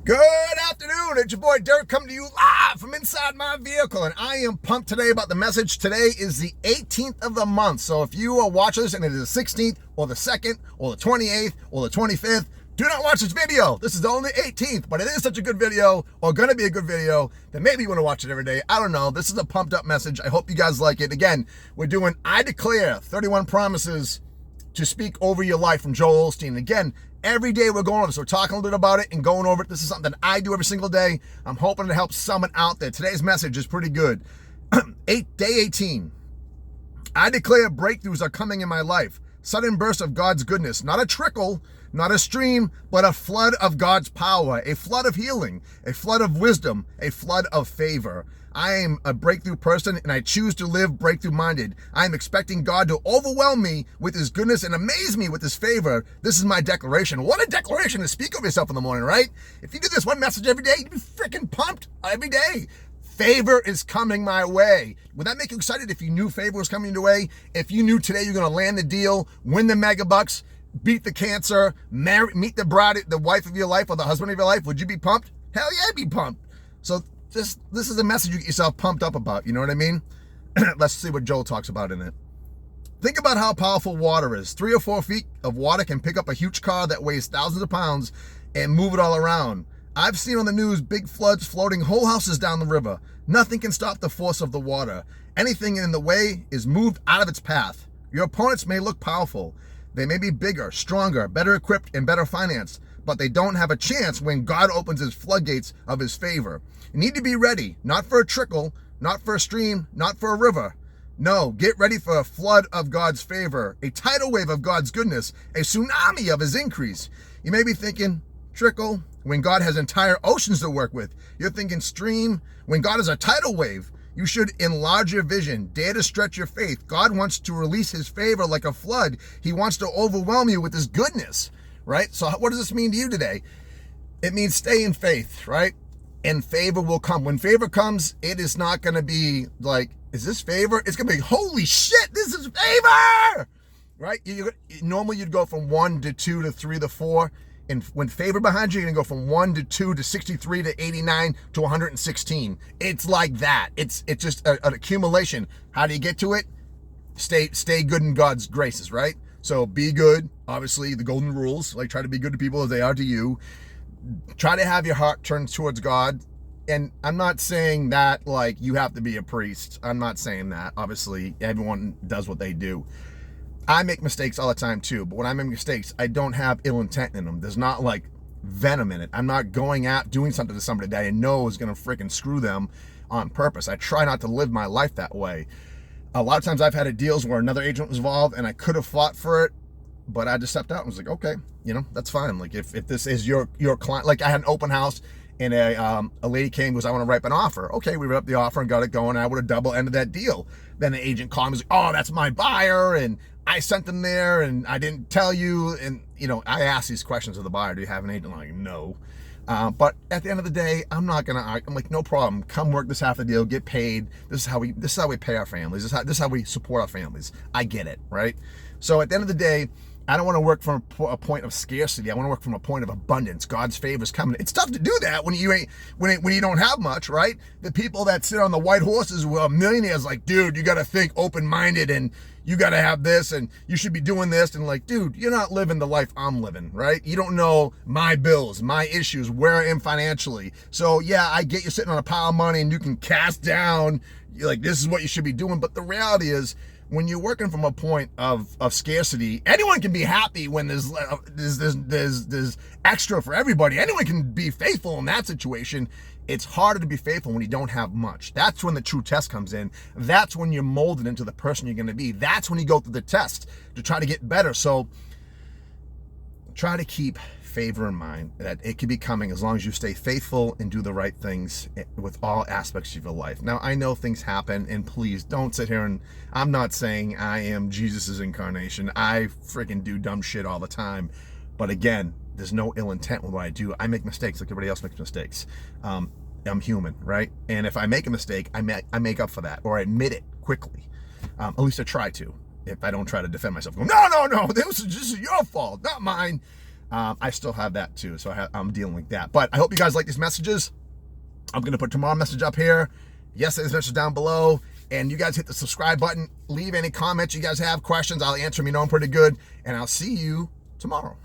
Good afternoon, it's your boy Deric coming to you live from inside my vehicle, and I am pumped today about the message. Today is the 18th of the month, so if you are watching this and it is the 16th or the 2nd or the 28th or the 25th, do not watch this video. This is only 18th, but it is such a good video, or going to be a good video, that maybe you want to watch it every day. I don't know. This is a pumped up message. I hope you guys like it. Again, we're doing I Declare 31 Promises to Speak Over Your Life from Joel Osteen. Again, every day we're going over this. We're talking a little bit about it and going over it. This is something that I do every single day. I'm hoping to help someone out there. Today's message is pretty good. Day 18. I declare breakthroughs are coming in my life. Sudden bursts of God's goodness. Not a trickle, not a stream, but a flood of God's power. A flood of healing. A flood of wisdom. A flood of favor. I am a breakthrough person, and I choose to live breakthrough-minded. I am expecting God to overwhelm me with His goodness and amaze me with His favor. This is my declaration. What a declaration to speak of yourself in the morning, right? If you do this one message every day, you'd be freaking pumped every day. Favor is coming my way. Would that make you excited if you knew favor was coming your way? If you knew today you're going to land the deal, win the mega bucks, beat the cancer, meet the bride, the wife of your life, or the husband of your life, would you be pumped? Hell yeah, I'd be pumped. So this is a message you get yourself pumped up about, you know what I mean? Let's see what Joel talks about in it. Think about how powerful water is. 3 or 4 feet of water can pick up a huge car that weighs thousands of pounds and move it all around. I've seen on the news big floods floating whole houses down the river. Nothing can stop the force of the water. Anything in the way is moved out of its path. Your opponents may look powerful. They may be bigger, stronger, better equipped, and better financed, but they don't have a chance when God opens His floodgates of His favor. You need to be ready, not for a trickle, not for a stream, not for a river. No, get ready for a flood of God's favor, a tidal wave of God's goodness, a tsunami of His increase. You may be thinking, trickle, when God has entire oceans to work with. You're thinking stream, when God is a tidal wave. You should enlarge your vision, dare to stretch your faith. God wants to release His favor like a flood. He wants to overwhelm you with His goodness, right? So what does this mean to you today? It means stay in faith, right? And favor will come. When favor comes, it is not going to be like, is this favor? It's going to be, holy shit, this is favor, right? Normally you'd go from 1 to 2 to 3 to 4. And when favor behind you, you're going to go from 1 to 2 to 63 to 89 to 116. It's like that. It's just an accumulation. How do you get to it? Stay good in God's graces, right? So be good. Obviously, the golden rules, like try to be good to people as they are to you. Try to have your heart turned towards God. And I'm not saying that like you have to be a priest. I'm not saying that. Obviously, everyone does what they do. I make mistakes all the time too, but when I make mistakes, I don't have ill intent in them. There's not like venom in it. I'm not going out doing something to somebody that I know is going to freaking screw them on purpose. I try not to live my life that way. A lot of times I've had deals where another agent was involved and I could have fought for it, but I just stepped out and was like, okay, that's fine. Like if this is your client, like I had an open house and a lady came and goes, I want to write an offer. Okay, we wrote up the offer and got it going. I would have double ended that deal. Then the agent called me and was like, oh, that's my buyer. And I sent them there and I didn't tell you. And, I asked these questions of the buyer. Do you have an agent? I'm like, no. But at the end of the day, I'm not going to argue. I'm like, no problem. Come work this half the deal, get paid. This is how we pay our families. This is how we support our families. I get it, right? So at the end of the day, I don't want to work from a point of scarcity. I want to work from a point of abundance. God's favor is coming. It's tough to do that when you don't have much, right? The people that sit on the white horses who are millionaires, like, dude, you got to think open-minded and you got to have this and you should be doing this. And like, dude, you're not living the life I'm living, right? You don't know my bills, my issues, where I am financially. So yeah, I get you sitting on a pile of money and you can cast down, you're like, this is what you should be doing. But the reality is, when you're working from a point of scarcity, anyone can be happy when there's extra for everybody. Anyone can be faithful in that situation. It's harder to be faithful when you don't have much. That's when the true test comes in. That's when you're molded into the person you're going to be. That's when you go through the test to try to get better. So try to keep favor in mind, that it could be coming as long as you stay faithful and do the right things with all aspects of your life. Now, I know things happen, and please don't sit here and, I'm not saying I am Jesus's incarnation. I freaking do dumb shit all the time. But again, there's no ill intent with what I do. I make mistakes like everybody else makes mistakes. I'm human, right? And if I make a mistake, I make up for that, or I admit it quickly. At least I try to. If I don't try to defend myself, go, no, this is your fault, not mine. I still have that too, so I'm dealing with that. But I hope you guys like these messages. I'm going to put tomorrow's message up here, yesterday's message down below, and you guys hit the subscribe button. Leave any comments you guys have, questions. I'll answer them. You know I'm pretty good, and I'll see you tomorrow.